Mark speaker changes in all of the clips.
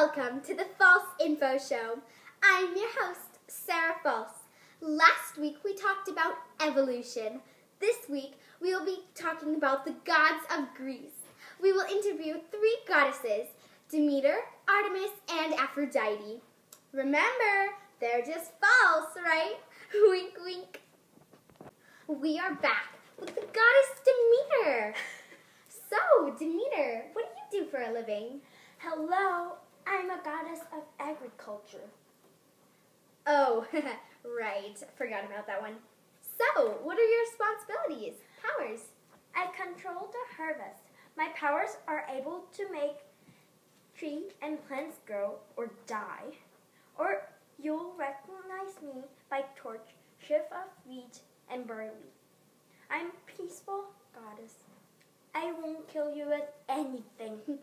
Speaker 1: Welcome to the False Info Show. I'm your host, Sarah False. Last week we talked about evolution. This week we will be talking about the gods of Greece. We will interview 3 goddesses, Demeter, Artemis, and Aphrodite. Remember, they're just false, right? Wink, wink. We are back with the goddess Demeter. So, Demeter, what do you do for a living?
Speaker 2: Hello, I'm a goddess of agriculture.
Speaker 1: Oh, right. Forgot about that one. So, what are your responsibilities, powers?
Speaker 2: I control the harvest. My powers are able to make trees and plants grow or die. Or you'll recognize me by torch, shift of wheat, and barley. I'm peaceful goddess. I won't kill you with anything.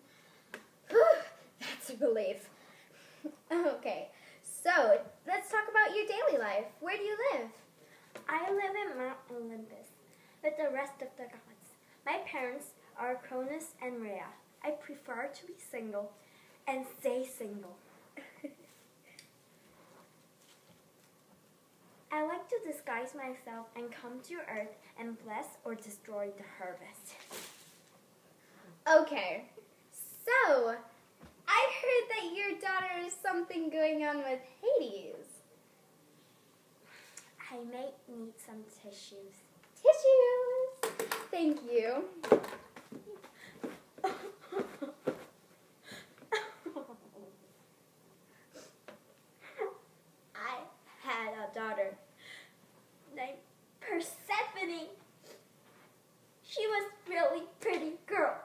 Speaker 1: That's a relief. Okay, so let's talk about your daily life. Where do you live?
Speaker 2: I live in Mount Olympus with the rest of the gods. My parents are Cronus and Rhea. I prefer to be single and stay single. I like to disguise myself and come to Earth and bless or destroy the harvest.
Speaker 1: Okay, so I heard that your daughter has something going on with Hades.
Speaker 2: I may need some tissues.
Speaker 1: Tissues! Thank you.
Speaker 2: I had a daughter named Persephone. She was a really pretty girl.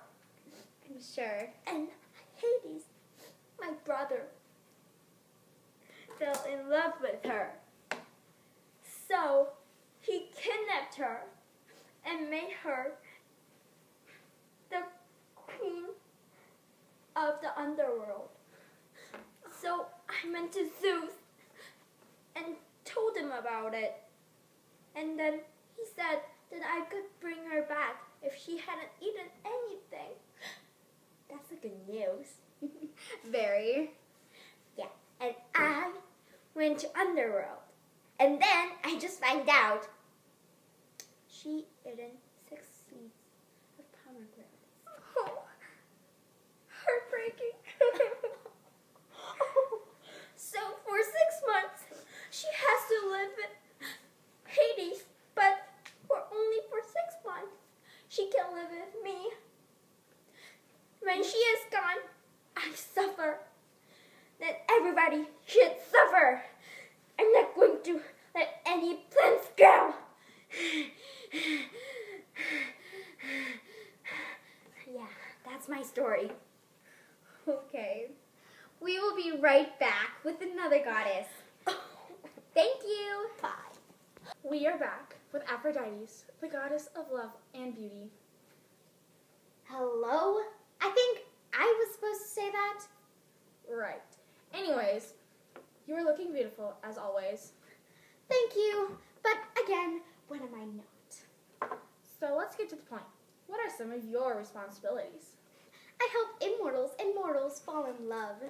Speaker 1: I'm sure.
Speaker 2: And Hades, my brother, fell in love with her. So he kidnapped her and made her the queen of the underworld. So I went to Zeus and told him about it. And then he said that I could bring her back if she hadn't eaten anything. That's the good news.
Speaker 1: Very.
Speaker 2: Yeah, and I went to Underworld. And then I just found out she eaten 6 seeds of pomegranate.
Speaker 1: Oh, heartbreaking.
Speaker 2: So for 6 months, she has to live in Hades, but only for 6 months. She can live with me. When she is gone, I suffer. Then everybody should suffer. I'm not going to let any plants grow. Yeah, that's my story.
Speaker 1: Okay. We will be right back with another goddess. Thank you.
Speaker 2: Bye.
Speaker 3: We are back with Aphrodite, the goddess of love and beauty.
Speaker 1: Hello? I think I was supposed to say that.
Speaker 3: Right. Anyways, you are looking beautiful, as always.
Speaker 1: Thank you. But again, when am I not?
Speaker 3: So let's get to the point. What are some of your responsibilities?
Speaker 1: I help immortals and mortals fall in love.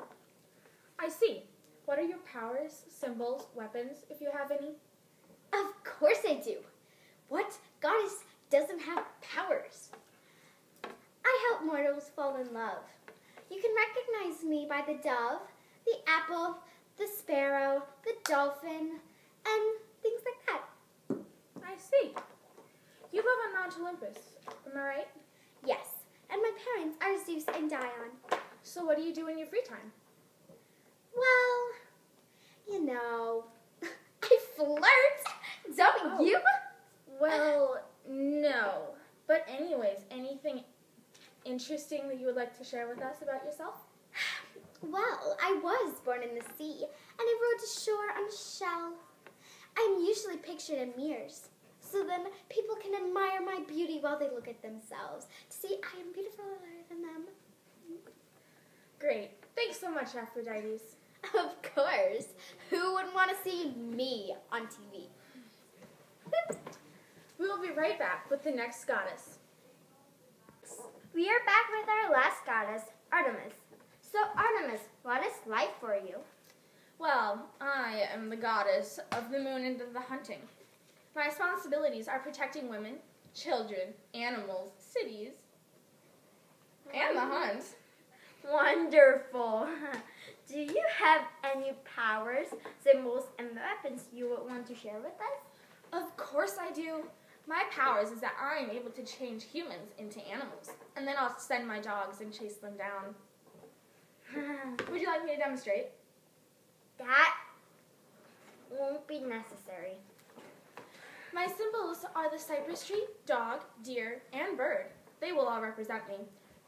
Speaker 3: I see. What are your powers, symbols, weapons, if you have any?
Speaker 1: Of course I do. What goddess doesn't have powers? I help mortals fall in love. You can recognize me by the dove, the apple, the sparrow, the dolphin, and things like that.
Speaker 3: I see. You live on Mount Olympus, am I right?
Speaker 1: Yes, and my parents are Zeus and Dion.
Speaker 3: So what do you do in your free time?
Speaker 1: Well, you know, I flirt. Don't you?
Speaker 3: Well, no. But anyways, anything interesting that you would like to share with us about yourself?
Speaker 1: Well, I was born in the sea, and I rode to shore on a shell. I'm usually pictured in mirrors, so then people can admire my beauty while they look at themselves to see I am beautiful than them.
Speaker 3: Great. Thanks so much, Aphrodite.
Speaker 1: Of course. Who wouldn't want to see me on TV?
Speaker 3: We will be right back with the next goddess.
Speaker 2: We are back with our last goddess, Artemis. So Artemis, what is best life for you?
Speaker 3: Well, I am the goddess of the moon and of the hunting. My responsibilities are protecting women, children, animals, cities, and the hunt.
Speaker 2: Wonderful. Do you have any powers, symbols, and weapons you would want to share with us?
Speaker 3: Of course I do. My powers is that I am able to change humans into animals, and then I'll send my dogs and chase them down. Would you like me to demonstrate?
Speaker 2: That won't be necessary.
Speaker 3: My symbols are the cypress tree, dog, deer, and bird. They will all represent me.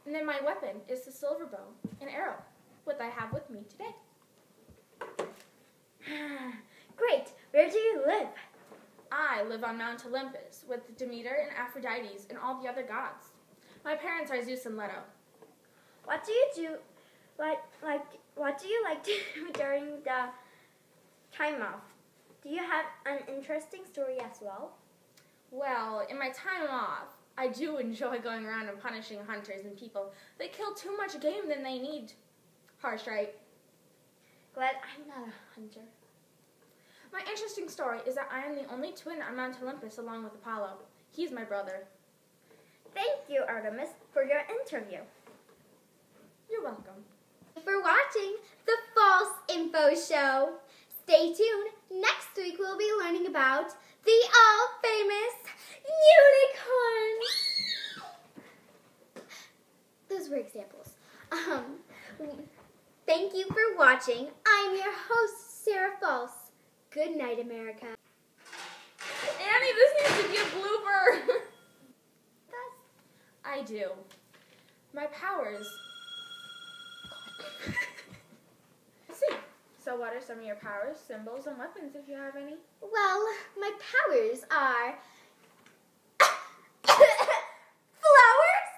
Speaker 3: And then my weapon is the silver bow and arrow, what I have with me today.
Speaker 2: Great. Where do you live?
Speaker 3: I live on Mount Olympus with Demeter and Aphrodite and all the other gods. My parents are Zeus and Leto.
Speaker 2: What do you do? What do you like to do during the time off? Do you have an interesting story as well?
Speaker 3: Well, in my time off, I do enjoy going around and punishing hunters and people that kill too much game than they need. Harsh, right?
Speaker 2: Glad I'm not a hunter.
Speaker 3: My interesting story is that I am the only twin on Mount Olympus along with Apollo. He's my brother.
Speaker 2: Thank you, Artemis, for your interview.
Speaker 3: You're welcome.
Speaker 1: For watching the False Info Show. Stay tuned. Next week we'll be learning about the all-famous unicorn. Those were examples. Thank you for watching. I'm your host, Sarah False. Good night, America.
Speaker 3: Annie, this needs to be a blooper. I do. My powers. Let's see. So what are some of your powers, symbols, and weapons if you have any?
Speaker 1: Well, my powers are flowers.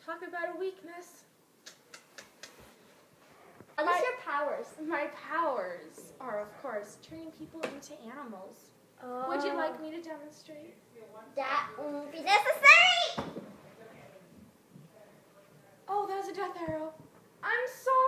Speaker 3: Talk about a weakness.
Speaker 2: What's your powers?
Speaker 3: My powers are, of course, turning people into animals.
Speaker 2: Oh.
Speaker 3: Would you like me to demonstrate?
Speaker 2: That won't be necessary.
Speaker 3: Oh, that was a death arrow. I'm sorry.